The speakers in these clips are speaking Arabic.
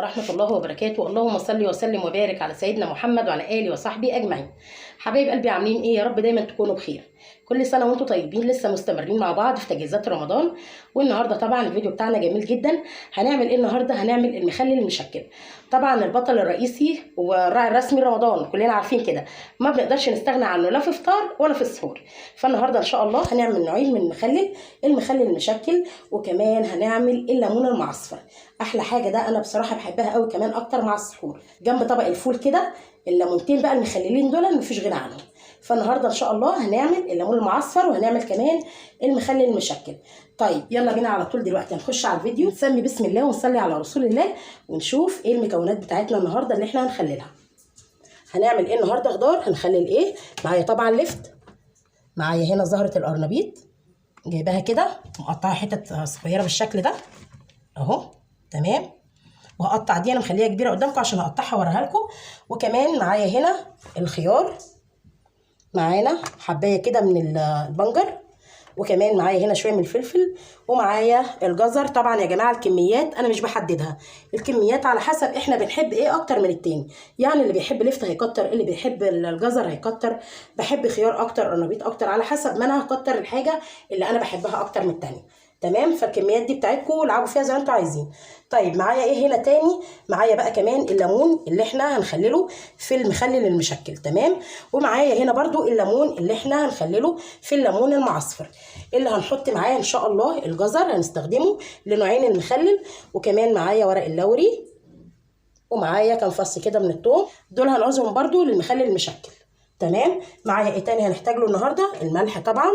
ورحمة الله وبركاته. اللهم صل وسلم وبارك على سيدنا محمد وعلى آله وصحبه أجمعين. حبايب قلبي عاملين إيه؟ يا رب دايما تكونوا بخير. كل سنة وانتم طيبين. لسه مستمرين مع بعض في تجهيزات رمضان، والنهارده طبعا الفيديو بتاعنا جميل جدا. هنعمل ايه النهارده؟ هنعمل المخلل المشكل. طبعا البطل الرئيسي والراعي الرسمي رمضان، كلنا عارفين كده، ما بنقدرش نستغنى عنه لا في فطار ولا في سحور. فالنهارده ان شاء الله هنعمل نوعين من المخلل المشكل، وكمان هنعمل الليمون المعصفر. احلى حاجه ده انا بصراحه بحبها قوي، كمان اكتر مع السحور جنب طبق الفول كده. الليمونتين بقى المخللين دول مفيش غنى عنهم. فالنهارده ان شاء الله هنعمل الليمون المعصفر وهنعمل كمان المخلل المشكل. طيب يلا بينا على طول دلوقتي هنخش على الفيديو، نسمي بسم الله ونصلي على رسول الله ونشوف ايه المكونات بتاعتنا النهارده اللي احنا هنخللها. هنعمل ايه النهارده؟ خضار. هنخلل ايه؟ معايا طبعا لفت، معايا هنا زهره القرنبيط جايباها كده مقطعه حتت صغيره بالشكل ده اهو، تمام. وهقطع دي انا مخليها كبيره قدامكم عشان هقطعها واوريها لكم. وكمان معايا هنا الخيار، معانا حبايه كده من البنجر، وكمان معايا هنا شويه من الفلفل، ومعايا الجزر. طبعا يا جماعه الكميات انا مش بحددها، الكميات على حسب احنا بنحب ايه اكتر من التاني. يعني اللي بيحب لفت هيكتر، اللي بيحب الجزر هيكتر، بحب خيار اكتر قرنبيط اكتر، على حسب ما انا هكتر الحاجه اللي انا بحبها اكتر من التانيه. تمام. فالكميات دي بتاعتكم العبوا فيها زي ما انتوا عايزين. طيب معايا ايه هنا تاني؟ معايا بقى كمان الليمون اللي احنا هنخلله في المخلل المشكل، تمام. ومعايا هنا برضو الليمون اللي احنا هنخلله في الليمون المعصفر. اللي هنحط معايا ان شاء الله الجزر هنستخدمه لنوعين المخلل، وكمان معايا ورق اللوري، ومعايا كام فص كده من الثوم، دول هنعوزهم برضو للمخلل المشكل. تمام. معايا ايه تاني هنحتاج له النهارده؟ الملح طبعا،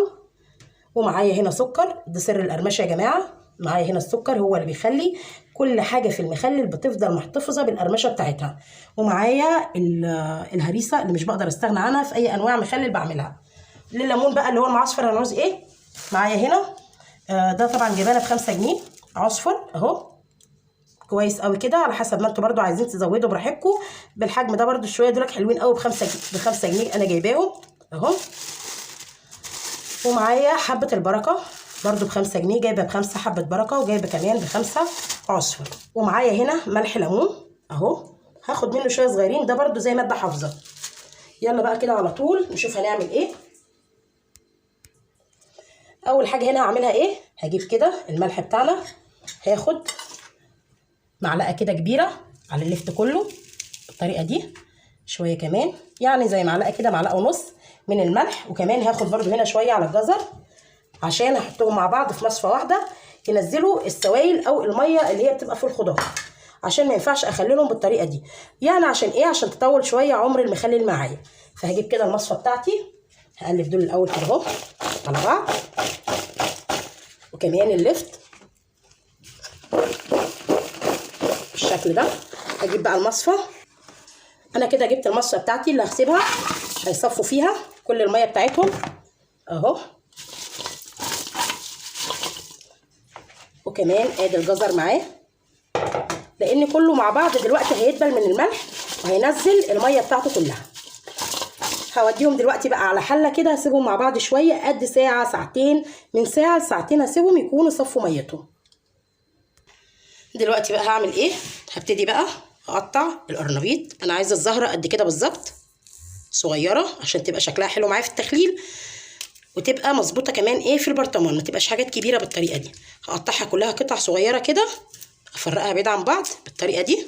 ومعايا هنا سكر، ده سر القرمشه يا جماعه. معايا هنا السكر هو اللي بيخلي كل حاجه في المخلل بتفضل محتفظه بالقرمشه بتاعتها. ومعايا الهريسه اللي مش بقدر استغنى عنها في اي انواع مخلل بعملها. لليمون بقى اللي هو المعصفر هنعوز ايه؟ معايا هنا ده طبعا جايبانا ب5 جنيه عصفر اهو، كويس قوي كده، على حسب ما انتوا برده عايزين تزودوا براحتكم. بالحجم ده برده شويه دول حلوين قوي، ب5 جنيه انا جايباهم اهو. ومعايا حبة البركة برضو ب5 جنيه، جايبة ب5 حبة بركة، وجايبة كمان ب5 عصفر. ومعايا هنا ملح ليمون اهو، هاخد منه شوية صغيرين، ده برضو زي مادة حافظة. يلا بقى كده على طول نشوف هنعمل ايه. اول حاجة هنا هعملها ايه؟ هجيب كده الملح بتاعنا، هاخد معلقة كده كبيرة على اللفت كله بالطريقة دي، شوية كمان يعني زي معلقة كده، معلقة ونص من الملح. وكمان هاخد برضو هنا شويه على الجزر عشان احطهم مع بعض في مصفى واحده ينزلوا السوائل او الميه اللي هي بتبقى في الخضار، عشان ما ينفعش اخللهم بالطريقه دي. يعني عشان ايه؟ عشان تطول شويه عمر المخلل معايا. فهجيب كده المصفى بتاعتي، هقلب دول الاول كده اهو على بعض، وكمان اللفت بالشكل ده. هجيب بقى المصفى، انا كده جبت المصفى بتاعتي اللي هسيبها هيصفوا فيها كل الميه بتاعتهم اهو. وكمان ادي الجزر معاه، لان كله مع بعض دلوقتي هيدبل من الملح وهينزل الميه بتاعته كلها. هوديهم دلوقتي بقى على حله كده، هسيبهم مع بعض شويه قد ساعه ساعتين، من ساعه لساعتين هسيبهم يكونوا صفوا ميتهم. دلوقتي بقى هعمل ايه؟ هبتدي بقى اقطع القرنبيط. انا عايزه الزهره قد كده بالظبط صغيره عشان تبقى شكلها حلو معايا في التخليل، وتبقى مظبوطه كمان ايه في البرطمان، ما تبقاش حاجات كبيره بالطريقه دي. هقطعها كلها قطع صغيره كده، افرقها بعيد عن بعض بالطريقه دي.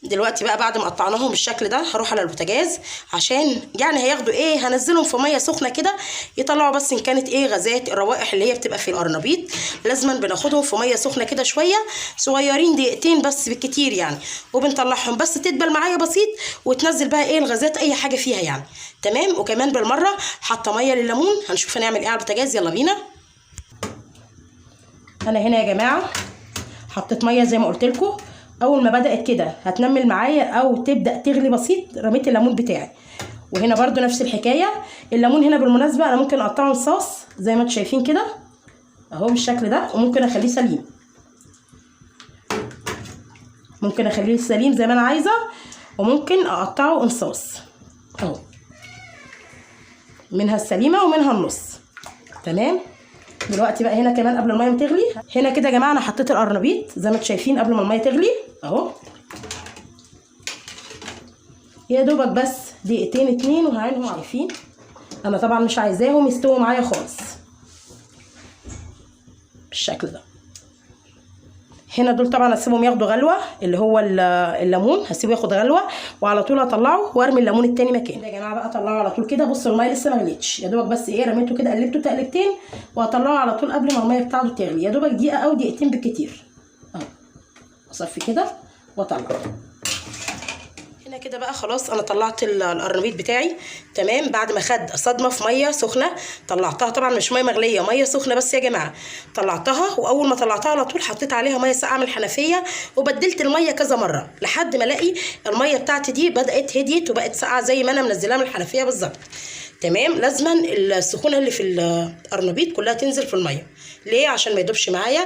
دلوقتي بقى بعد ما قطعناهم بالشكل ده هروح على البوتاجاز، عشان يعني هياخدوا ايه، هنزلهم في ميه سخنه كده يطلعوا بس ان كانت ايه غازات الروائح اللي هي بتبقى في القرنبيط. لازما بناخدهم في ميه سخنه كده شويه صغيرين، دقيقتين بس بالكتير يعني، وبنطلعهم بس تدبل معايا بسيط وتنزل بقى ايه الغازات اي حاجه فيها يعني. تمام. وكمان بالمره حاطه ميه لليمون. هنشوف هنعمل ايه على البوتاجاز، يلا بينا. انا هنا يا جماعه حطيت ميه زي ما قلت لكم. اول ما بدات كده هتنمل معايا او تبدا تغلي بسيط رميت الليمون بتاعي. وهنا برده نفس الحكايه. الليمون هنا بالمناسبه انا ممكن اقطعه نصاص زي ما انتم شايفين كده اهو بالشكل ده، وممكن اخليه سليم، ممكن اخليه سليم زي ما انا عايزه، وممكن اقطعه انصاص اهو، منها السليمه ومنها النص. تمام. دلوقتي بقى هنا كمان قبل الميه ما تغلي، هنا كده يا جماعه انا حطيت القرنبيط زي ما انتم شايفين قبل ما الميه تغلي اهو. يا دوبك بس دقيقتين 2 وهعينهم. عارفين انا طبعا مش عايزاهم يستووا معايا خالص بالشكل ده. هنا دول طبعا هسيبهم ياخدوا غلوه، اللي هو الليمون هسيبه ياخد غلوه وعلى طول هطلعه وارمي الليمون التاني مكانه. يا جماعه بقى طلعه على طول كده. بصوا الميه لسه ما غليتش، يا دوبك بس ايه رميته كده قلبته تقلبتين وهطلعه على طول قبل ما الميه بتاعته تغلي، يا دوبك دقيقه او دقيقتين بالكتير اهو. اصفي كده واطلع. هنا كده بقى خلاص انا طلعت القرنبيط بتاعي تمام، بعد ما خد صدمه في ميه سخنه طلعتها، طبعا مش ميه مغليه، ميه سخنه بس يا جماعه. طلعتها واول ما طلعتها على طول حطيت عليها ميه ساقعه من الحنفيه وبدلت الميه كذا مره لحد ما الاقي الميه بتاعتي دي بدات هديت وبقت ساقعه زي ما انا منزلاها من الحنفيه بالظبط. تمام، لازما السخونه اللي في القرنبيط كلها تنزل في الميه. ليه؟ عشان ما يدوبش معايا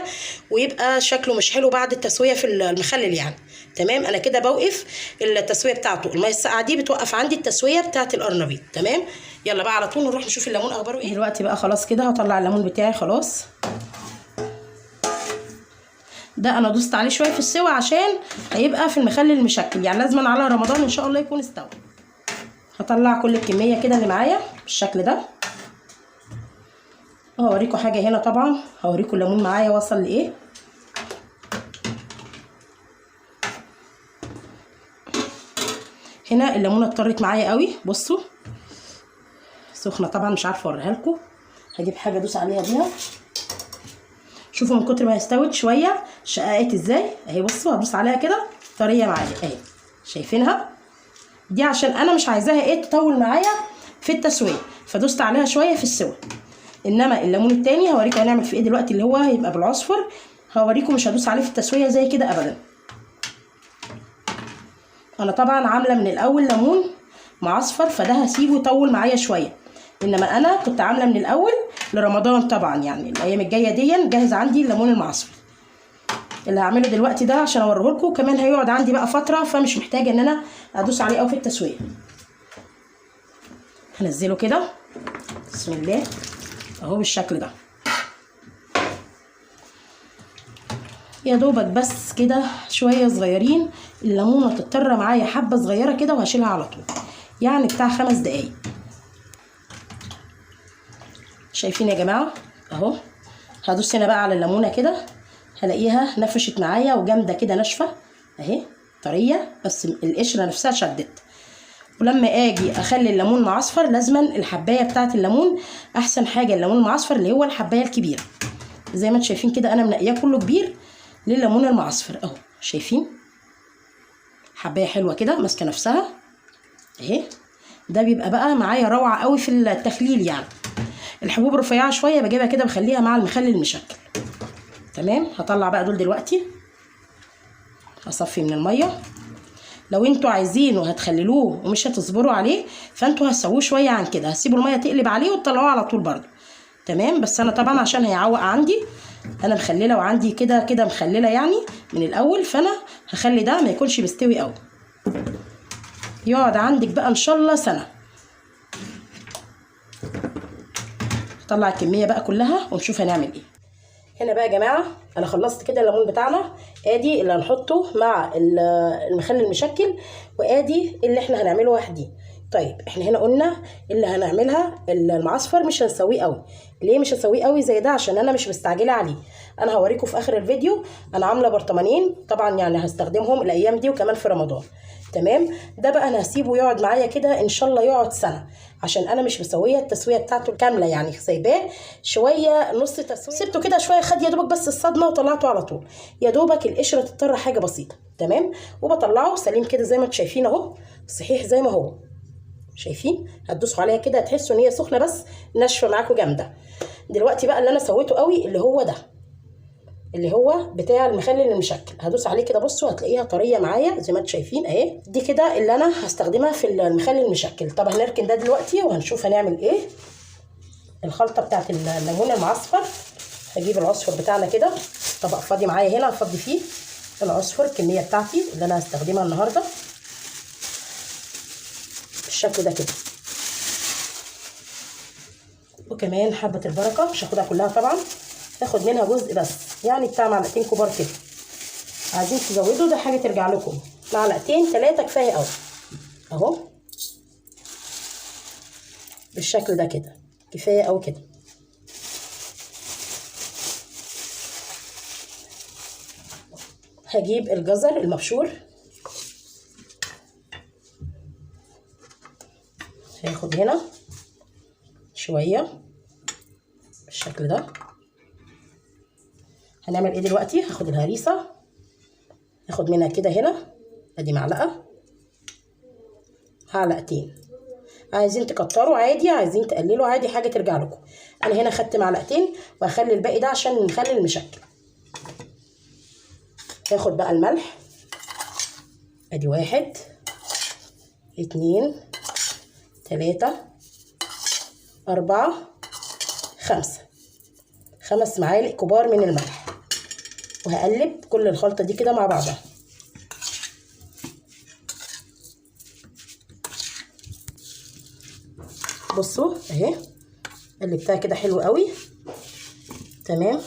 ويبقى شكله مش حلو بعد التسويه في المخلل يعني. تمام، انا كده بوقف التسويه بتاعته، الميه الساقعه دي بتوقف عندي التسويه بتاعت القرنبيط. تمام، يلا بقى على طول نروح نشوف الليمون اخباره ايه. دلوقتي بقى خلاص كده هطلع الليمون بتاعي خلاص. ده انا دوست عليه شويه في السوا عشان هيبقى في المخلل المشكل، يعني لازما على رمضان ان شاء الله يكون استوى. هطلع كل الكميه كده اللي معايا بالشكل ده. هوريكم حاجه هنا، طبعا هوريكم الليمون معايا وصل لايه. هنا الليمونه اتطرت معايا قوي، بصوا سخنه طبعا مش عارفه اوريها لكم، هجيب حاجه ادوس عليها بيها. شوفوا من كتر ما هي استوت شويه شققت ازاي اهي. بصوا هدوس عليها كده طريه معايا اهي، شايفينها دي؟ عشان انا مش عايزاها ايه تطول معايا في التسويه فدوست عليها شويه في السوا. انما الليمون التاني هوريكم هنعمل فيه ايه دلوقتي، اللي هو هيبقى بالعصفر. هوريكم مش هدوس عليه في التسويه زي كده ابدا. انا طبعا عامله من الاول ليمون معصفر فده هسيبه يطول معايا شويه، انما انا كنت عامله من الاول لرمضان طبعا، يعني الايام الجايه دي جاهز عندي الليمون المعصفر. اللي هعمله دلوقتي ده عشان اوريه لكم كمان هيقعد عندي بقى فتره، فمش محتاجه ان انا ادوس عليه قوي في التسويه. هنزله كده بسم الله اهو بالشكل ده. يا دوبك بس كده شويه صغيرين، الليمونه تضطر معايا حبه صغيره كده وهشيلها على طول، يعني بتاع 5 دقايق. شايفين يا جماعه اهو. هدوس هنا بقى على الليمونه كده هلاقيها نفشت معايا وجامده كده ناشفه اهي طريه، بس القشره نفسها شدت. ولما اجي اخلي الليمون معصفر لازما الحبايه بتاعه الليمون احسن حاجه الليمون المعصفر اللي هو الحبايه الكبيره. زي ما انتم شايفين كده انا منقياه كله كبير للليمون المعصفر اهو. شايفين حبايه حلوه كده ماسكه نفسها اهي. ده بيبقى بقى معايا روعه قوي في التخليل يعني. الحبوب رفيعه شويه بجيبها كده بخليها مع المخلل المشكل. تمام، هطلع بقى دول دلوقتي. هصفي من الميه. لو انتوا عايزينه هتخللوه ومش هتصبروا عليه فانتوا هتسووه شويه عن كده، هتسيبوا الميه تقلب عليه وتطلعوه على طول برده. تمام، بس انا طبعا عشان هيعوق عندي انا مخلله وعندي كده مخلله يعني من الاول، فانا هخلي ده ما يكونش مستوي قوي، يقعد عندك بقى ان شاء الله سنه. هطلع الكميه بقى كلها ونشوف هنعمل ايه. هنا بقى يا جماعه انا خلصت كده الليمون بتاعنا، ادي اللي هنحطه مع المخلل المشكل وادي اللي احنا هنعمله وحدي. طيب احنا هنا قلنا اللي هنعملها المعصفر مش هنسويه قوي. ليه مش هنسويه قوي زي ده؟ عشان انا مش مستعجله عليه. انا هوريكم في اخر الفيديو انا عامله برطمانين طبعا يعني هستخدمهم الايام دي وكمان في رمضان. تمام، ده بقى انا هسيبه يقعد معايا كده ان شاء الله يقعد سنه، عشان انا مش مسويه التسويه بتاعته كامله يعني سايباه شويه نص تسويه. سبته كده شويه خد يا دوبك بس الصدمه وطلعته على طول، يا دوبك القشره تضطر حاجه بسيطه. تمام، وبطلعه سليم كده زي ما انتم شايفين اهو، صحيح زي ما هو. شايفين هتدوسوا عليها كده هتحسوا ان هي سخنه بس ناشفه معاكم جامده. دلوقتي بقى اللي انا سويته قوي اللي هو ده، اللي هو بتاع المخلل المشكل، هدوس عليه كده بصوا هتلاقيها طريه معايا زي ما انتم شايفين اهي. دي كده اللي انا هستخدمها في المخلل المشكل. طب هنركن ده دلوقتي وهنشوف هنعمل ايه. الخلطه بتاعت الليمون المعصفر، هجيب العصفر بتاعنا كده، طبق فاضي معايا هنا هفضي فيه العصفر الكميه بتاعتي اللي انا هستخدمها النهارده بالشكل ده كده. وكمان حبه البركه مش هاخدها كلها طبعا، هاخد منها جزء بس يعني بتاع معلقتين كبار كده. عايزين تزودوا ده حاجه ترجع لكم، معلقتين 3 كفايه قوي اهو بالشكل ده كده، كفايه قوي كده. هجيب الجزر المبشور، هاخد هنا شويه بالشكل ده. هنعمل ايه دلوقتي؟ هاخد الهريسه، هاخد منها كده هنا ادي معلقه، معلقتين، عايزين تكتروا عادي، عايزين تقللوا عادي، حاجه ترجع لكم. انا هنا خدت معلقتين وهخلي الباقي ده عشان نخلي المشكل. هاخد بقى الملح ادي 1 2 3 4 5 معالق كبار من الملح، وهقلب كل الخلطه دي كده مع بعضها. بصوا اهي قلبتها كده حلو قوي تمام.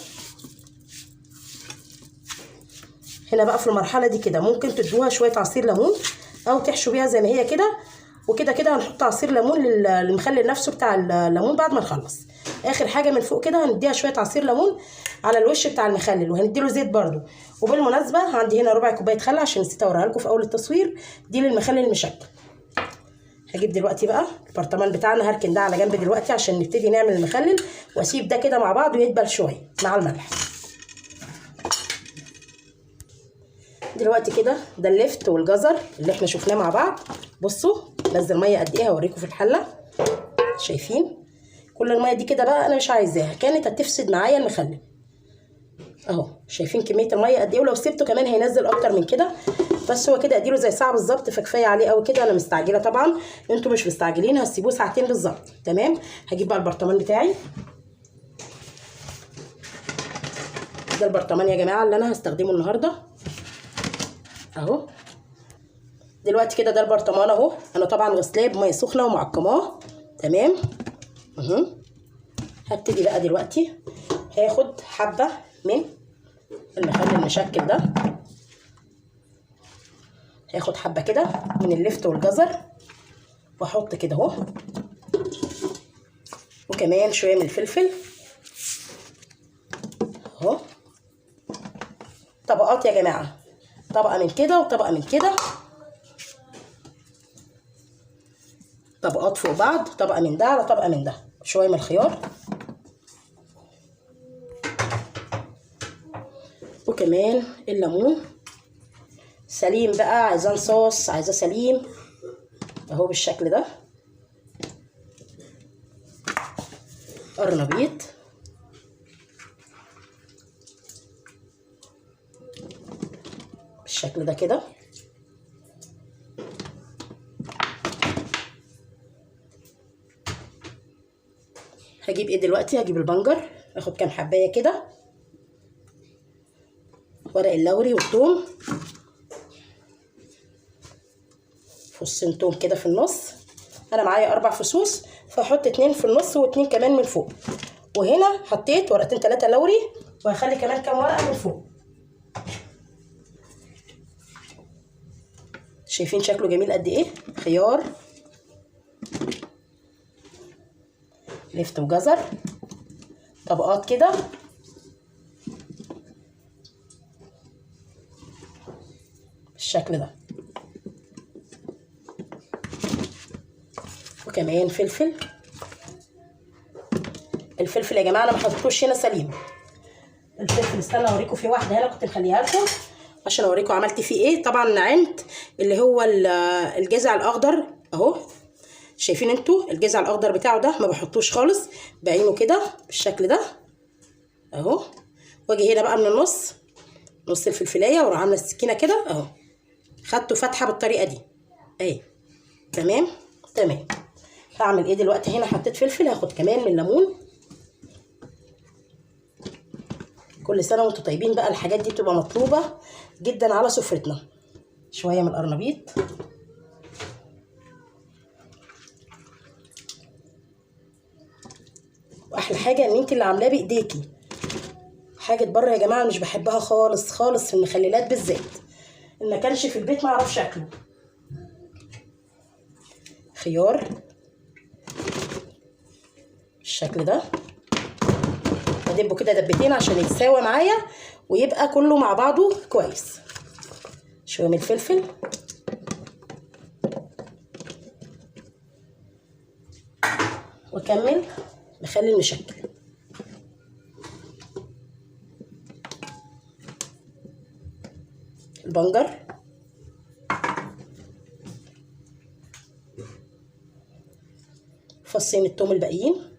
هنا بقى في المرحله دي كده ممكن تدوها شويه عصير ليمون او تحشوا بيها زي ما هي كده، وكده كده هنحط عصير ليمون للمخلل نفسه بتاع الليمون بعد ما نخلص. اخر حاجه من فوق كده هنديها شويه عصير ليمون على الوش بتاع المخلل، وهنديله زيت برده. وبالمناسبه عندي هنا ربع كوبايه خل عشان نسيت اوريها لكم في اول التصوير، دي للمخلل المشكل. هجيب دلوقتي بقى البرطمان بتاعنا، هركن ده على جنب دلوقتي عشان نبتدي نعمل المخلل، واسيب ده كده مع بعض ويدبل شويه مع الملح. دلوقتي كده ده اللفت والجزر اللي احنا شفناه مع بعض. بصوا نزل ميه قد ايه، هوريكم في الحله. شايفين كل الميه دي كده بقى انا مش عايزاها، كانت هتفسد معايا المخلل اهو. شايفين كميه الميه قد ايه، ولو سبته كمان هينزل اكتر من كده، بس هو كده اديله زي ساعه بالظبط فكفايه عليه قوي كده. انا مستعجله طبعا، انتوا مش مستعجلين هتسيبوه ساعتين بالظبط تمام. هجيب بقى البرطمان بتاعي، ده البرطمان يا جماعه اللي انا هستخدمه النهارده اهو. دلوقتي كده ده البرطمان اهو، انا طبعا غسلاه بميه سخنه ومعقماه تمام اهو. هبتدي بقى دلوقتي هاخد حبه من المخلل المشكل ده، هاخد حبه كده من اللفت والجزر واحط كده اهو، وكمان شويه من الفلفل اهو. طبقات يا جماعه، طبقه من كده وطبقه من كده، طبقات فوق بعض، طبقه من ده على طبقه من ده. شويه من الخيار وكمان الليمون سليم بقى، عايزاه صوص عايزاه سليم اهو بالشكل ده. قرنبيط بالشكل ده كده. هجيب ايه دلوقتي؟ هجيب البنجر، اخد كام حبايه كده، ورق اللوري والثوم، فصين توم كده في النص. انا معايا 4 فصوص فهحط 2 في النص و2 كمان من فوق، وهنا حطيت ورقتين 3 لوري وهخلي كمان كام ورقه من فوق. شايفين شكله جميل قد ايه؟ خيار لفت وجزر طبقات كده بالشكل ده، وكمان فلفل. الفلفل يا جماعه انا ما حطيتوش هنا سليم، الفلفل استنى اوريكم، في واحده هنا كنت مخليها لكم عشان اوريكم عملت فيه ايه. طبعا نعمت اللي هو الجذع الاخضر اهو، شايفين انتوا الجذع الاخضر بتاعه ده ما بحطوش خالص، بعينه كده بالشكل ده اهو. واجي هنا بقى من النص، نص الفلفلايه، واروح عامله السكينه كده اهو، خدته فتحه بالطريقه دي اهي تمام تمام. هعمل ايه دلوقتي؟ هنا حطيت فلفل، هاخد كمان من الليمون. كل سنه وانتم طيبين بقى، الحاجات دي بتبقى مطلوبه جدا على سفرتنا. شويه من القرنبيط، واحلى حاجه ان انت اللي عاملاه بايديكي، حاجه بره يا جماعه مش بحبها خالص خالص في المخللات بالذات، ان ما كانش في البيت ما اعرفش اكله. الخيار بالشكل ده، ادبه كده دبتين عشان يتساوى معايا ويبقى كله مع بعضه كويس. شويه من الفلفل، واكمل مخلل مشكل. البنجر، فصين التوم الباقيين.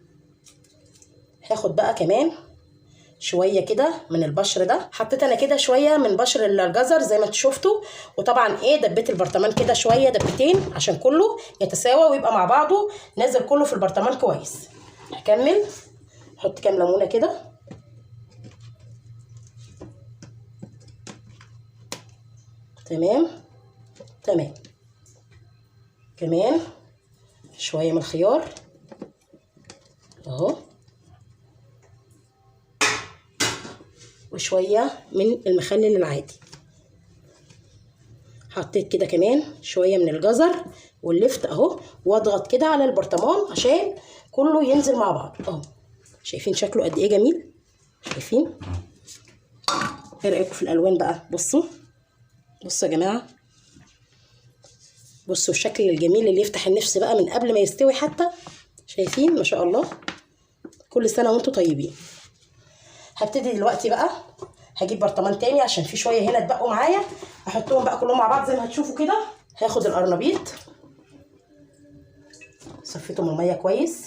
هاخد بقى كمان شويه كده من البشر ده، حطيت انا كده شويه من بشر الجزر زي ما انتوا شفتوا، وطبعا ايه دبيت البرطمان كده شويه دبتين عشان كله يتساوى ويبقى مع بعضه نازل كله في البرطمان كويس. هكمل احط كام ليمونه كده، تمام تمام. كمان شويه من الخيار اهو، وشويه من المخلل العادي. حطيت كده كمان شويه من الجزر واللفت اهو، واضغط كده على البرطمان عشان كله ينزل مع بعض اهو. شايفين شكله قد ايه جميل؟ شايفين؟ ايه رايكم في الالوان بقى؟ بصوا بصوا يا جماعه، بصوا الشكل الجميل اللي يفتح النفس بقى من قبل ما يستوي حتى. شايفين؟ ما شاء الله. كل سنه وانتم طيبين. هبتدي دلوقتي بقى، هجيب برطمان تاني عشان في شويه هنا اتبقوا معايا، هحطهم بقى كلهم مع بعض زي ما هتشوفوا كده. هاخد القرنبيط، صفيته من الميه كويس،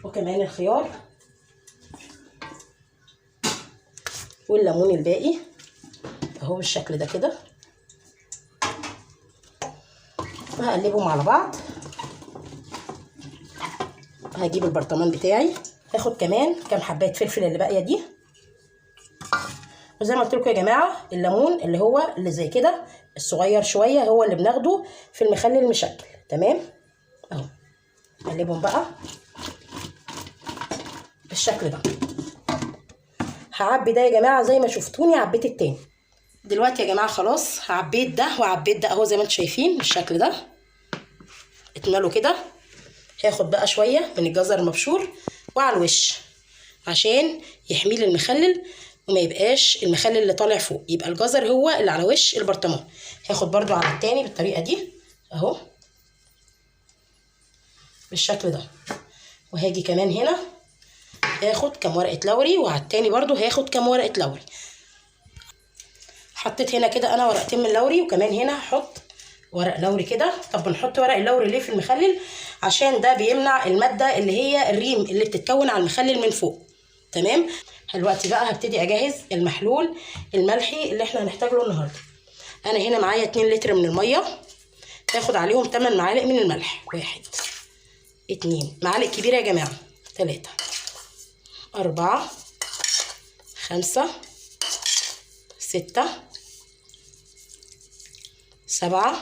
وكمان الخيار والليمون الباقي اهو بالشكل ده كده، وهقلبهم على بعض. هجيب البرطمان بتاعي، هاخد كمان كام حبايه فلفل اللي باقيه دي، وزي ما قلت لكم يا جماعه الليمون اللي هو اللي زي كده الصغير شويه هو اللي بناخده في المخلل المشكل، تمام اهو. اقلبهم بقى بالشكل ده. هعبي ده يا جماعه زي ما شفتوني عبيت التاني. دلوقتي يا جماعه خلاص عبيت ده وعبيت ده اهو زي ما انتم شايفين بالشكل ده، اتملوا كده. هاخد بقى شويه من الجزر المبشور وعلى الوش عشان يحمي لي المخلل وما يبقاش المخلل اللي طالع فوق، يبقى الجزر هو اللي على وش البرطمان. هاخد برده على التاني بالطريقه دي اهو بالشكل ده، وهاجي كمان هنا هاخد كام ورقه لوري، وعلى التاني برده هاخد كام ورقه لوري. حطيت هنا كده انا ورقتين من اللوري، وكمان هنا هحط ورق لوري كده. طب بنحط ورق اللوري ليه في المخلل؟ عشان ده بيمنع الماده اللي هي الريم اللي بتتكون على المخلل من فوق، تمام. دلوقتي بقى هبتدي اجهز المحلول الملحي اللي احنا هنحتاج له النهارده. انا هنا معايا 2 لتر من الميه، هاخد عليهم 8 معالق من الملح. 1 2 معالق كبيره يا جماعه، 3 4 5 6 7.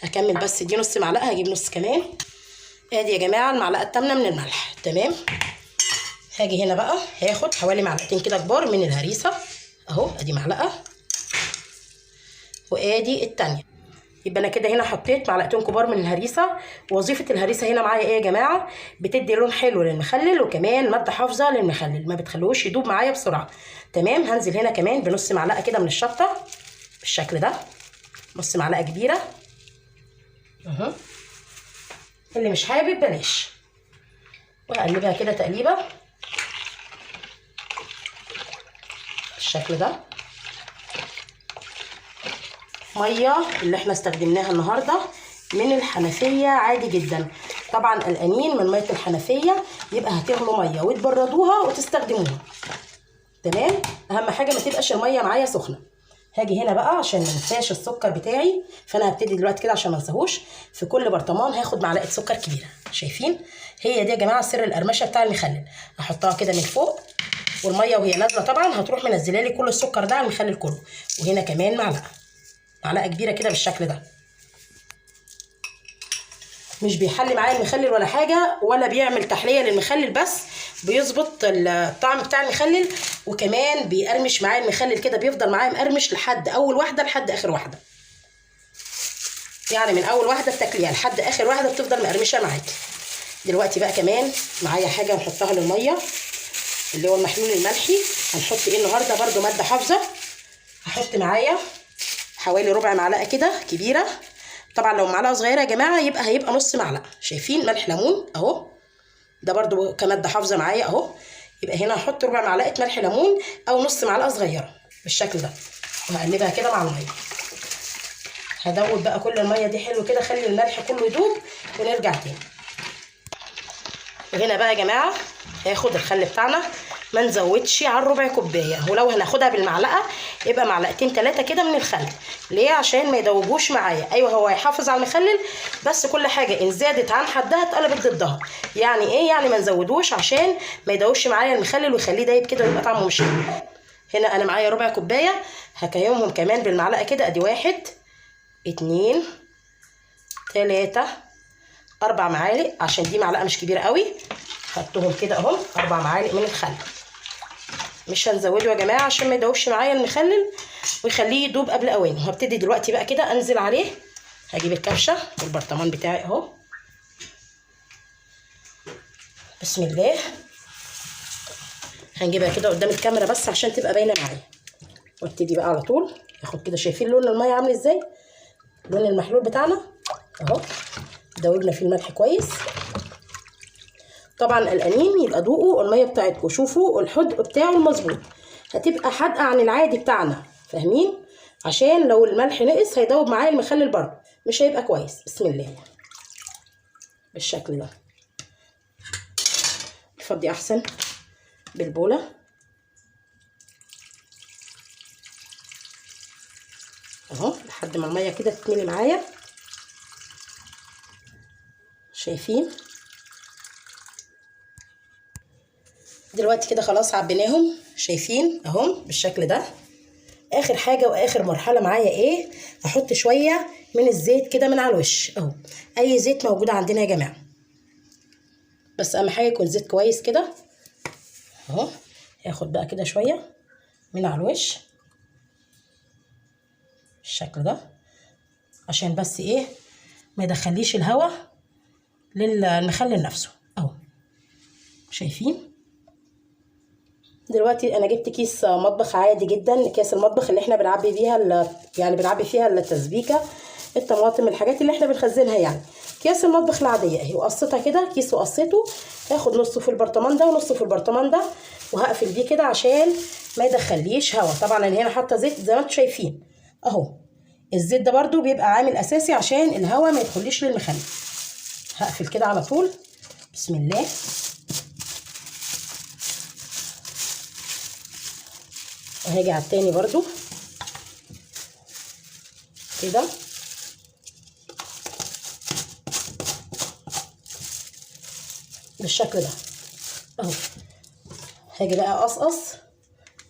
هكمل بس دي نص معلقه، هجيب نص كمان. ادي يا جماعه المعلقه الثامنه من الملح، تمام. هاجي هنا بقى هاخد حوالي معلقتين كده كبار من الهريسه اهو، ادي معلقه وادي الثانيه. يبقى انا كده هنا حطيت معلقتين كبار من الهريسه. وظيفه الهريسه هنا معايا ايه يا جماعه؟ بتدي لون حلو للمخلل، وكمان ماده حافظه للمخلل، ما بتخلوش يدوب معايا بسرعه، تمام. هنزل هنا كمان بنص معلقه كده من الشطه بالشكل ده، نص معلقه كبيره اهو، اللي مش حابب بلاش. وهقلبها كده تقليبه بالشكل ده. ميه اللي احنا استخدمناها النهارده من الحنفيه عادي جدا، طبعا قلقانين من ميه الحنفيه يبقى هتغلوا ميه وتبردوها وتستخدموها، تمام. اهم حاجه ما تبقاش الميه معايا سخنه. هاجي هنا بقى عشان ما انساش السكر بتاعي، فانا هبتدي دلوقتي كده عشان ما انساهوش. في كل برطمان هاخد معلقه سكر كبيره، شايفين؟ هي دي يا جماعه سر القرمشه بتاع المخلل. احطها كده من فوق، والميه وهي نازله طبعا هتروح منزله لي كل السكر ده على المخلل كله. وهنا كمان معلقه كبيره كده بالشكل ده. مش بيحلي معايا المخلل ولا حاجه، ولا بيعمل تحليه للمخلل بس، بيظبط الطعم بتاع المخلل، وكمان بيقرمش معايا المخلل كده، بيفضل معايا مقرمش لحد اول واحده لحد اخر واحده. يعني من اول واحده بتاكليها لحد اخر واحده بتفضل مقرمشه معاكي. دلوقتي بقى كمان معايا حاجه نحطها للميه، اللي هو المحلول الملحي. هنحط ايه النهارده؟ برده ماده حافظه. هحط معايا حوالي ربع معلقه كده كبيره. طبعا لو معلقه صغيره يا جماعه هيبقى نص معلقه. شايفين ملح ليمون اهو، ده برده كماده حافظه معايا اهو. يبقى هنا هحط ربع معلقه ملح ليمون او نص معلقه صغيره بالشكل ده، وهقلبها كده مع الميه. هدوب بقى كل الميه دي حلو كده، خلي الملح كله يدوب ونرجع تاني. وهنا بقى يا جماعه هاخد الخل بتاعنا، ما نزودش عن ربع كوبايه، ولو هناخدها بالمعلقه يبقى معلقتين 3 كده من الخل. ليه؟ عشان ما يدوبوش معايا. ايوه هو هيحافظ على المخلل، بس كل حاجه ان زادت عن حدها اتقلبت ضدها. يعني ايه؟ يعني ما نزودوش عشان ما يدوبش معايا المخلل ويخليه دايب كده ويبقى طعمه مش حلو. هنا انا معايا ربع كوبايه، هكيمهم كمان بالمعلقه كده. ادي 1 2 3 4 معالق، عشان دي معلقه مش كبيره قوي. حطهم كده اهو 4 معالق من الخل. مش هنزوده يا جماعه عشان ما يدوبش معايا المخلل ويخليه يدوب قبل اوانه. هبتدي دلوقتي بقى كده انزل عليه. هجيب الكبشه والبرطمان بتاعي اهو، بسم الله. هنجيبها كده قدام الكاميرا بس عشان تبقى باينه معايا، وابتدي بقى على طول اخد كده. شايفين لون الميه عامل ازاي؟ لون المحلول بتاعنا اهو، دوبنا فيه الملح كويس. طبعا قلقانين يبقى دوقوا الميه بتاعتكم، شوفوا الحدق بتاعه المظبوط. هتبقى حادقه عن العادي بتاعنا، فاهمين؟ عشان لو الملح نقص هيدوب معايا المخلل برضه، مش هيبقى كويس. بسم الله بالشكل ده. نفضي احسن بالبوله اهو لحد ما الميه كده تتملي معايا. شايفين؟ دلوقتي كده خلاص عبيناهم، شايفين اهم بالشكل ده. اخر حاجه واخر مرحله معايا ايه؟ احط شويه من الزيت كده من على الوش اهو، اي زيت موجود عندنا يا جماعه، بس اهم حاجه يكون زيت كويس كده اهو. هاخد بقى كده شويه من على الوش بالشكل ده، عشان بس ايه ما يدخليش الهواء للمخلل نفسه اهو. شايفين؟ دلوقتي انا جبت كيس مطبخ عادي جدا، كيس المطبخ اللي احنا بنعبي بيها يعني بنعبي فيها التسبيكه، الطماطم، الحاجات اللي احنا بنخزنها يعني. كيس المطبخ العاديه اهي، وقصيتها كده كيس وقصيته. هاخد نصه في البرطمان ده ونصه في البرطمان ده، وهقفل بيه كده عشان ما يدخليش هواء. طبعا انا هنا حاطه زيت زي ما انتم شايفين اهو. الزيت ده برده بيبقى عامل اساسي عشان الهواء ما يدخليش للمخلل. هقفل كده على طول بسم الله. وهاجي على التاني برضو كده بالشكل ده اهو. هاجي بقى اقصقص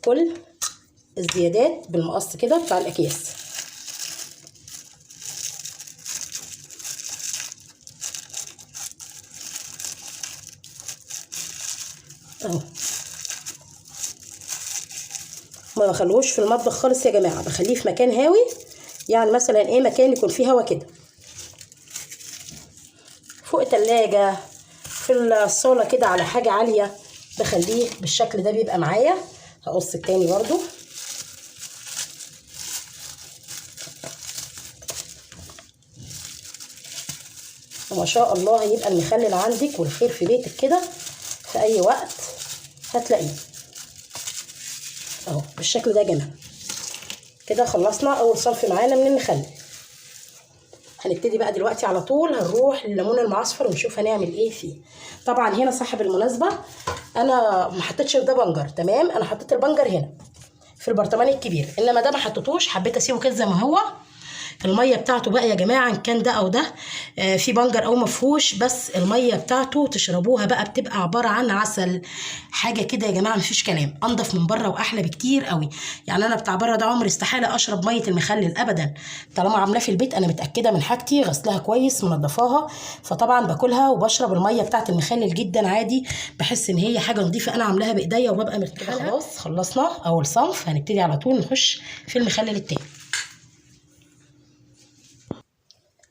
كل الزيادات بالمقص كده بتاع الاكياس اهو. ما بخلوش في المطبخ خالص يا جماعه، بخليه في مكان هاوي، يعني مثلا ايه مكان يكون فيه هوا كده، فوق التلاجة، في الصاله كده، على حاجه عاليه، بخليه بالشكل ده بيبقى معايا. هقص التاني برضو وما شاء الله هيبقى المخلل عندك والخير في بيتك كده في اي وقت هتلاقيه اهو بالشكل ده يا جماعه. كده خلصنا اول صنف معانا من المخلل. هنبتدي بقى دلوقتي على طول هنروح لليمون المعصفر ونشوف هنعمل ايه فيه. طبعا هنا صاحب المناسبه انا ما حطيتش ده بنجر، تمام؟ انا حطيت البنجر هنا في البرطمان الكبير، انما ده ما حطيتوش، حبيت اسيبه كده زي ما هو الميه بتاعته بقى يا جماعه ان كان ده او ده في بنجر او مفهوش، بس الميه بتاعته تشربوها بقى بتبقى عباره عن عسل، حاجه كده يا جماعه مفيش كلام، انضف من بره واحلى بكتير قوي. يعني انا بتاع بره ده عمري استحاله اشرب ميه المخلل ابدا، طالما عاملاه في البيت انا متاكده من حاجتي، غسلها كويس منضفاها، فطبعا باكلها وبشرب الميه بتاعت المخلل جدا عادي، بحس ان هي حاجه نظيفه انا عاملاها بايديا وببقى مرتاحه. خلاص خلصنا اول صنف، هنبتدي على طول نخش في المخلل التاني.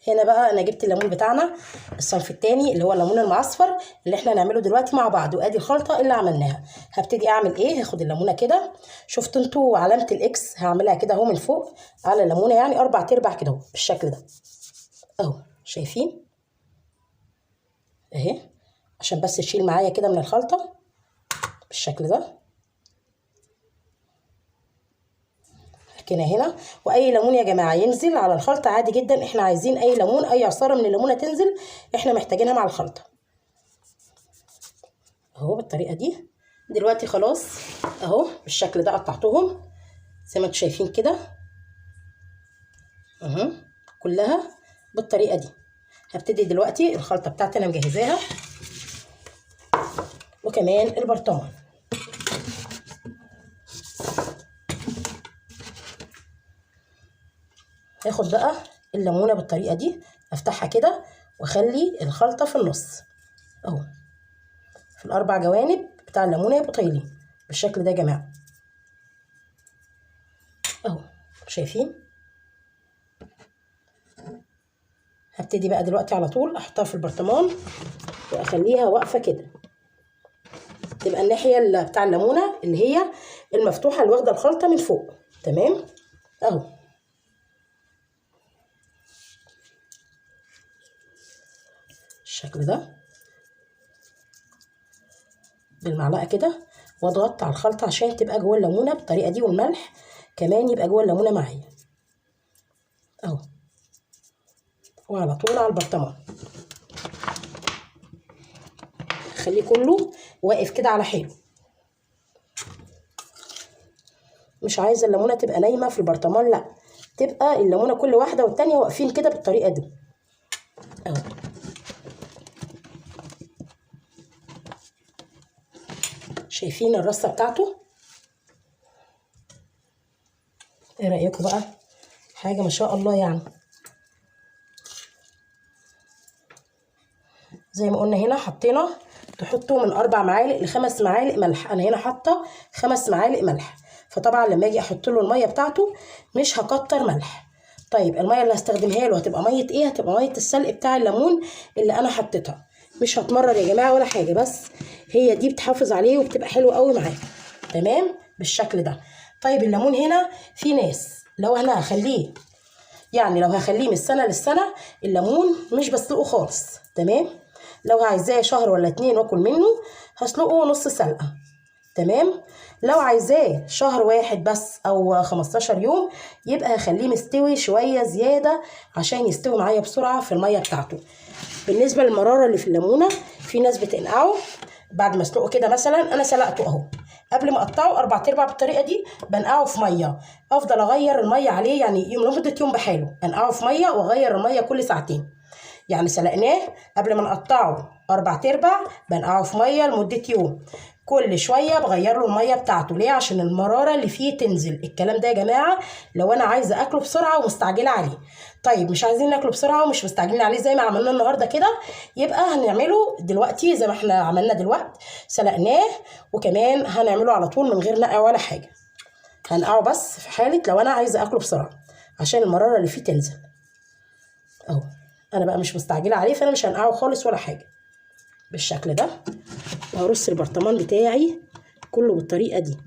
هنا بقى انا جبت الليمون بتاعنا الصنف التاني اللي هو الليمون المعصفر اللي احنا هنعمله دلوقتي مع بعض، وادي الخلطه اللي عملناها. هبتدي اعمل ايه، هاخد الليمونه كده، شفتوا انتوا علامه الاكس، هعملها كده اهو من فوق على الليمونه، يعني 4/4 كده اهو بالشكل ده اهو، شايفين اهي، عشان بس تشيل معايا كده من الخلطه بالشكل ده كده هنا. واي ليمون يا جماعه ينزل على الخلطه عادي جدا، احنا عايزين اي ليمون، اي عصاره من الليمونه تنزل احنا محتاجينها مع الخلطه اهو بالطريقه دي. دلوقتي خلاص اهو بالشكل ده قطعتهم زي ما انتم شايفين كده اهو كلها بالطريقه دي. هبتدي دلوقتي الخلطه بتاعتي انا مجهزاها وكمان البرطمان. هاخد بقى الليمونه بالطريقه دي، افتحها كده واخلي الخلطه في النص اهو، في الاربع جوانب بتاع الليمونه يبقوا طايلين بالشكل ده يا جماعه اهو، شايفين. هبتدي بقى دلوقتي على طول احطها في البرطمان واخليها واقفه كده، تبقى الناحيه بتاع الليمونه اللي هي المفتوحه اللي واخده الخلطه من فوق، تمام اهو. الشكل ده بالمعلقه كده واضغط على الخلطه عشان تبقى جوه الليمونه بالطريقه دي، والملح كمان يبقى جوه الليمونه معايا اهو، وعلى طول على البرطمان خليه كله واقف كده على حيله. مش عايزه الليمونه تبقى نايمه في البرطمان، لا، تبقى الليمونه كل واحده والتانيه واقفين كده بالطريقه دي اهو. شايفين الرصه بتاعته؟ ايه رايكم بقى؟ حاجه ما شاء الله يعني. زي ما قلنا هنا حطينا، تحطوا من 4 معالق ل5 معالق ملح، انا هنا حاطه 5 معالق ملح، فطبعا لما اجي احط له الميه بتاعته مش هكتر ملح. طيب الميه اللي هستخدمها له هتبقى ميه ايه؟ هتبقى ميه السلق بتاع الليمون اللي انا حطيتها، مش هتمرر يا جماعه ولا حاجه، بس هي دي بتحافظ عليه وبتبقى حلوه قوي معاه، تمام بالشكل ده. طيب الليمون هنا في ناس لو انا هخليه، يعني لو هخليه من السنه للسنه الليمون مش بسلقه خالص، تمام، لو عايزاه شهر ولا 2 واكل منه هسلقه نص سلقه، تمام. لو عايزاه شهر واحد بس او 15 يوم يبقى هخليه مستوي شويه زياده عشان يستوي معايا بسرعه في الميه بتاعته. بالنسبه للمراره اللي في الليمونه، في ناس بتنقعه بعد ما اسلقه كده، مثلا انا سلقته اهو، قبل ما اقطعه 4/4 بالطريقه دي بنقعه في ميه، افضل اغير الميه عليه، يعني لمده يوم بحاله انقعه في ميه واغير الميه كل ساعتين. يعني سلقناه قبل ما نقطعه 4/4 بنقعه في ميه لمده يوم، كل شويه بغير له الميه بتاعته، ليه؟ عشان المراره اللي فيه تنزل. الكلام ده يا جماعه لو انا عايزه اكله بسرعه ومستعجله عليه. طيب مش عايزين ناكله بسرعه ومش مستعجلين عليه زي ما عملنا النهارده كده، يبقى هنعمله دلوقتي زي ما احنا عملنا دلوقتي، سلقناه وكمان هنعمله على طول من غير نقع ولا حاجه، هنقعه بس في حاله لو انا عايزه اكله بسرعه عشان المراره اللي فيه تنزل اهو. انا بقى مش مستعجله عليه فانا مش هنقعه خالص ولا حاجه بالشكل ده. وهرص البرطمان بتاعي كله بالطريقه دي.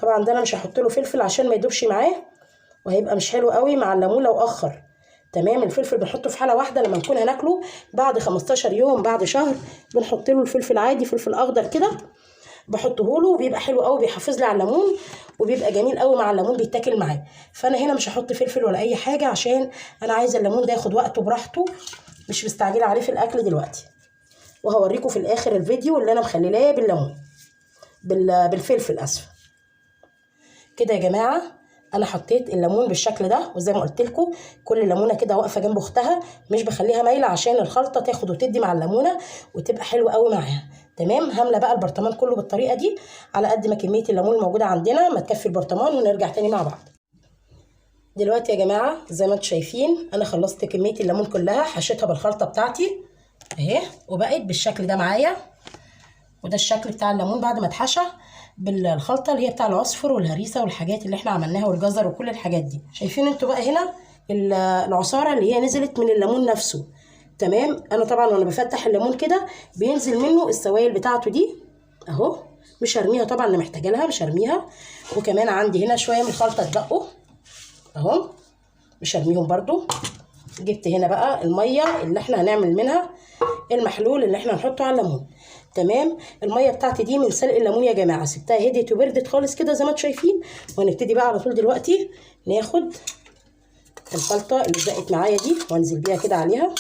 طبعا ده انا مش هحط له فلفل عشان ما يدوبش معاه وهيبقى مش حلو قوي مع الليمون لو اخر، تمام. الفلفل بنحطه في حاله واحده لما نكون هناكله بعد 15 يوم بعد شهر، بنحط له الفلفل عادي، فلفل اخضر كده بحطه له وبيبقى حلو قوي، بيحافظ لي على الليمون وبيبقى جميل قوي مع الليمون بيتاكل معاه. فانا هنا مش هحط فلفل ولا اي حاجه عشان انا عايزه الليمون ده ياخد وقته براحته، مش مستعجله عليه في الاكل دلوقتي. وهوريكم في الاخر الفيديو اللي انا مخليلاه بالليمون بالفلفل اسف كده يا جماعه. انا حطيت الليمون بالشكل ده، وزي ما قلت لكم كل ليمونه كده واقفه جنب اختها، مش بخليها مايله عشان الخلطه تاخد وتدي مع الليمونه وتبقى حلوه قوي معاها. تمام. هامله بقى البرطمان كله بالطريقه دي على قد ما كميه الليمون الموجوده عندنا ما تكفي البرطمان، ونرجع تاني مع بعض. دلوقتي يا جماعه زي ما انتم شايفين انا خلصت كميه الليمون كلها، حشيتها بالخلطه بتاعتي اهي وبقت بالشكل ده معايا. وده الشكل بتاع الليمون بعد ما اتحشى بالخلطه اللي هي بتاع العصفر والهريسه والحاجات اللي احنا عملناها والجزر وكل الحاجات دي. شايفين انتوا بقى هنا العصاره اللي هي نزلت من الليمون نفسه. تمام. انا طبعا وانا بفتح الليمون كده بينزل منه السوائل بتاعته دي اهو، مش هرميها طبعا، انا محتاجه لها مش هرميها. وكمان عندي هنا شويه من الخلطه اتبقوا اهو، مش هرميهم برضو. جبت هنا بقى الميه اللي احنا هنعمل منها المحلول اللي احنا هنحطه على الليمون. تمام. الميه بتاعتي دي من سلق الليمون يا جماعه، سبتها هديت وبردت خالص كده زي ما انتم شايفين. وهنبتدي بقى على طول دلوقتي ناخد الخلطه اللي بقت معايا دي وانزل بيها كده عليها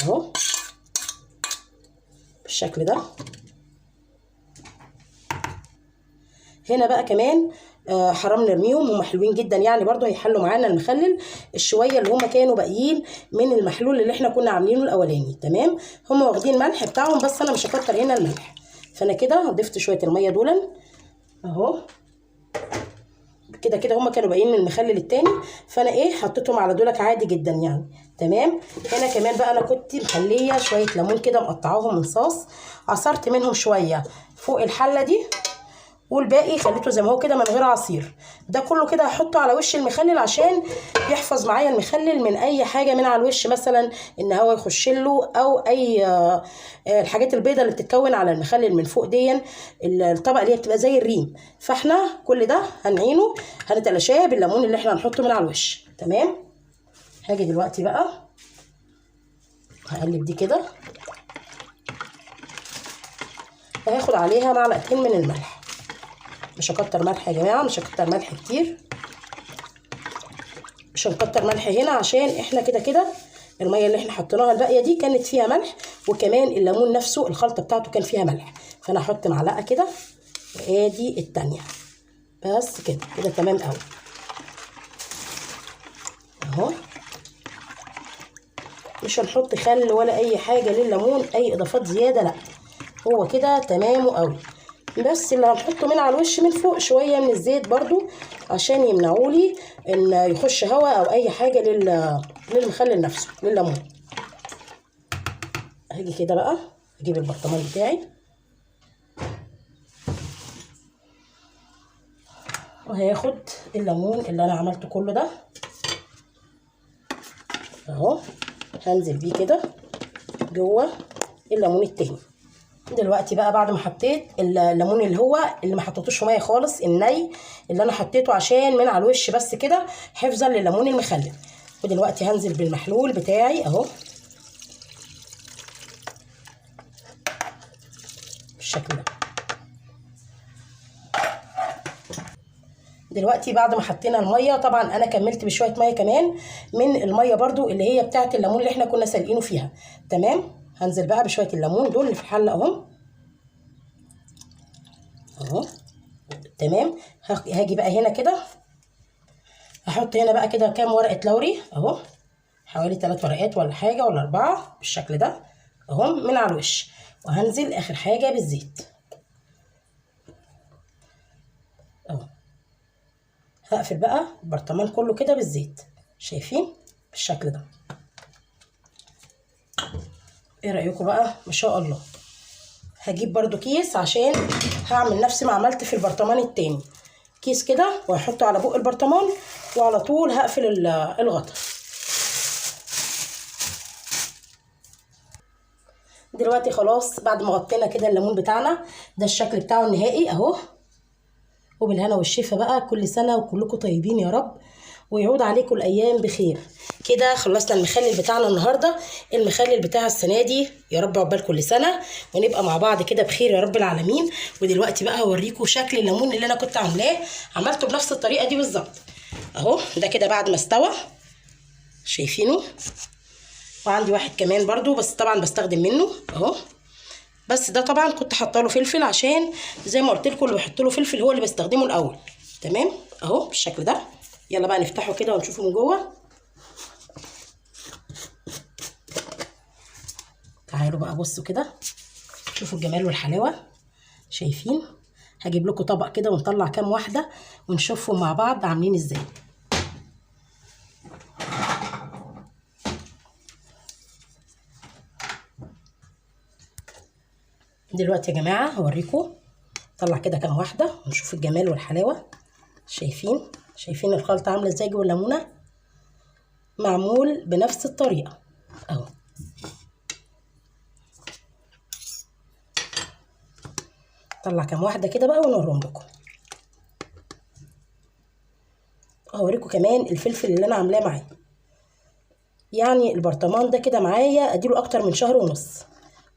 اهو بالشكل ده. هنا بقى كمان حرام نرميهم، هم حلوين جدا يعني برضو هيحلوا معانا المخلل الشويه اللي هم كانوا باقيين من المحلول اللي احنا كنا عاملينه الاولاني. تمام. هم واخدين ملح بتاعهم بس انا مش هكتر هنا الملح، فانا كده ضفت شويه الميه دول اهو كده كده. هم كانوا باقيين من المخلل التاني فانا ايه حطيتهم على دولك عادي جدا يعني. تمام. هنا كمان بقى انا كنت مخليه شويه ليمون كده مقطعاهم من صاص، عصرت منهم شويه فوق الحله دي والباقي خليته زي ما هو كده من غير عصير. ده كله كده هحطه على وش المخلل عشان يحفظ معايا المخلل من اي حاجه من على الوش، مثلا ان هو يخش له او اي الحاجات البيضاء اللي بتتكون على المخلل من فوق دي، الطبقه اللي هي بتبقى زي الريم. فاحنا كل ده هنعينه هنتلاشاه بالليمون اللي احنا هنحطه من على الوش. تمام. هاجي دلوقتي بقى هقلب دي كده وهاخد عليها معلقتين من الملح. مش هكتر ملح يا جماعه، مش هكتر ملح كتير، مش هنكتر ملح هنا عشان احنا كده كده الميه اللي احنا حطيناها الباقيه دي كانت فيها ملح، وكمان الليمون نفسه الخلطه بتاعته كان فيها ملح. فانا هحط معلقه كده وادي التانيه بس كده كده تمام قوي اهو. مش هنحط خل ولا اي حاجه للليمون، اي اضافات زياده لا، هو كده تمام قوي. بس اللي هنحطه من على الوش من فوق شويه من الزيت برضو عشان يمنعولي ان يخش هواء او اي حاجه للمخلل نفسه للليمون. هاجي كده بقى اجيب البرطمان بتاعي وهاخد الليمون اللي انا عملته كله ده اهو، هنزل بيه كده جوه الليمون التاني. دلوقتي بقى بعد ما حطيت الليمون اللي هو اللي ما حطيتوش ميه خالص، الني اللي انا حطيته عشان من على الوش بس كده حفظا لليمون المخلل. ودلوقتي هنزل بالمحلول بتاعي اهو بالشكل ده. دلوقتي بعد ما حطينا الميه طبعا انا كملت بشويه ميه كمان من الميه برضو اللي هي بتاعه الليمون اللي احنا كنا سالقينه فيها. تمام. هنزل بقى بشويه الليمون دول اللي في الحله اهو اهو. تمام. هاجي بقى هنا كده هحط هنا بقى كده كام ورقه لوري اهو، حوالي 3 ورقات ولا حاجه ولا 4 بالشكل ده اهو من على الوش. وهنزل اخر حاجه بالزيت اهو. هقفل بقى البرطمان كله كده بالزيت، شايفين بالشكل ده. ايه رايكم بقى؟ ما شاء الله. هجيب برضو كيس عشان هعمل نفس ما عملت في البرطمان التاني، كيس كده وهحطه على بق البرطمان وعلى طول هقفل الغطا. دلوقتي خلاص بعد ما غطينا كده الليمون بتاعنا ده الشكل بتاعه النهائي اهو. وبالهنا والشفا بقى، كل سنه وكلكم طيبين يا رب ويعود عليكم الايام بخير. كده خلصنا المخلل بتاعنا النهارده، المخلل بتاع السنه دي يا رب عقبال كل سنه ونبقى مع بعض كده بخير يا رب العالمين. ودلوقتي بقى هوريكم شكل الليمون اللي انا كنت عاملاه، عملته بنفس الطريقه دي بالظبط اهو. ده كده بعد ما استوى شايفينه. وعندي واحد كمان برضو بس طبعا بستخدم منه اهو، بس ده طبعا كنت حاطه له فلفل عشان زي ما قلت لكم اللي بحط له فلفل هو اللي بستخدمه الاول. تمام اهو بالشكل ده يلا بقى نفتحه كده ونشوفه من جوه. تعالوا بقى بصوا كده، شوفوا الجمال والحلاوه. شايفين؟ هجيب لكم طبق كده ونطلع كام واحده ونشوفهم مع بعض عاملين ازاي. دلوقتي يا جماعه هوريكم، طلع كده كام واحده ونشوف الجمال والحلاوه. شايفين الخلطه عامله ازاي جوه الليمونه؟ معمول بنفس الطريقه اهو. طلع كام واحده كده بقى ونوريهم لكم. هوريكم كمان الفلفل اللي انا عاملاه معاه. يعني البرطمان ده كده معايا اديله اكتر من شهر ونص.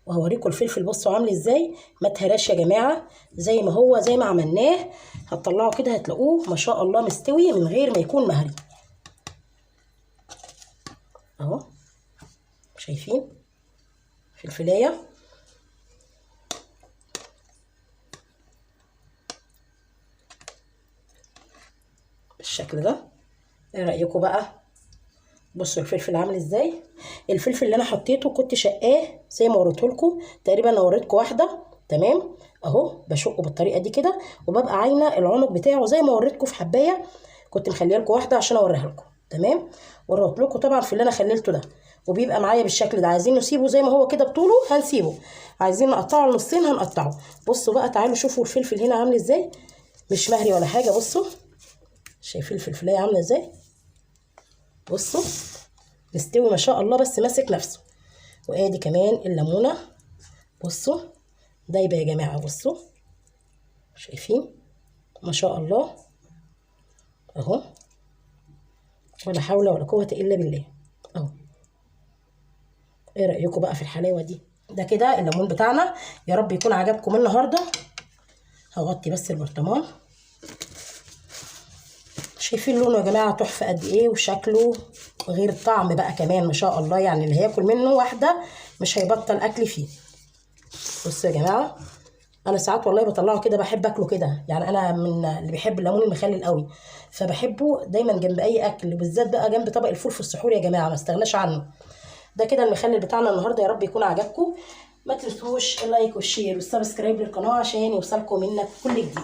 وهوريكم الفلفل بصوا عامل ازاي، ما اتهراش يا جماعه، زي ما هو زي ما عملناه. هتطلعوا كده هتلاقوه ما شاء الله مستوي من غير ما يكون مهري اهو. شايفين فلفلايه بالشكل ده. ايه رايكم بقى؟ بصوا الفلفل عامل ازاي. الفلفل اللي انا حطيته كنت شقاه زي ما وريته لكم تقريبا. انا وريتكم واحده تمام اهو. بشقه بالطريقه دي كده وببقى عاينه العنق بتاعه زي ما وريتكم في حبايه. كنت مخليه لكم واحده عشان اوريها لكم تمام. وريت لكم طبعا في اللي انا خليته ده، وبيبقى معايا بالشكل ده. عايزين نسيبه زي ما هو كده بطوله هنسيبه، عايزين نقطعه لنصين هنقطعه. بصوا بقى تعالوا شوفوا الفلفل هنا عامل ازاي، مش مهري ولا حاجه. بصوا شايفين الفلفلايه عامله ازاي؟ بصوا مستوي ما شاء الله بس ماسك نفسه. وادي كمان الليمونه بصوا دايبه يا جماعه. بصوا شايفين ما شاء الله اهو، ولا حول ولا قوه الا بالله اهو. ايه رايكم بقى في الحلاوه دي؟ ده كده الليمون بتاعنا. يا رب يكون عجبكم النهارده. هغطي بس البرطمان. شايفين لونه يا جماعه تحفه قد ايه، وشكله غير الطعم بقى كمان ما شاء الله. يعني اللي هياكل منه واحده مش هيبطل اكل فيه. بصوا يا جماعه، انا ساعات والله بطلعه كده بحب اكله كده. يعني انا من اللي بيحب الليمون المخلل قوي، فبحبه دايما جنب اي اكل، وبالذات بقى جنب طبق الفول في السحور يا جماعه، ما استغناش عنه. ده كده المخلل بتاعنا النهارده. يا رب يكون عجبكم. ما تنسوش اللايك والشير والسبسكرايب للقناه عشان يوصلكم منا كل جديد.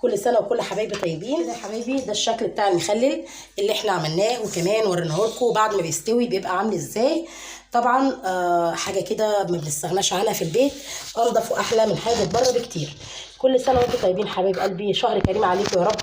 كل سنه وكل حبايبي طيبين. كده يا حبايبي ده الشكل بتاع المخلل اللي احنا عملناه، وكمان وريناه لكم بعد ما بيستوي بيبقى عامل ازاي. طبعا حاجه كده ما بنستغناش عنها في البيت، انضف واحلى من حاجه بره بكتير. كل سنه وانتم طيبين حبايب قلبي، شهر كريم عليكم يا رب،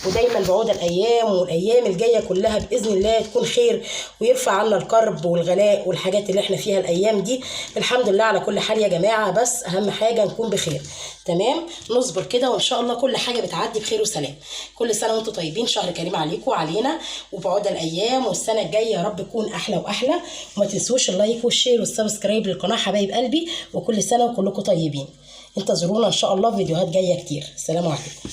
ودايما بعود الايام والايام الجايه كلها باذن الله تكون خير، ويرفع عنا الكرب والغلاء والحاجات اللي احنا فيها الايام دي. الحمد لله على كل حال يا جماعه، بس اهم حاجه نكون بخير تمام. نصبر كده وان شاء الله كل حاجه بتعدي بخير وسلام. كل سنه وانتم طيبين، شهر كريم عليكم وعلينا، وبعود الايام والسنه الجايه يا رب تكون احلى واحلى. وما تنسوش اللايك والشير والسبسكرايب للقناه حبايب قلبي، وكل سنه وكلكم طيبين. انتظرونا ان شاء الله في فيديوهات جايه كتير. السلام عليكم.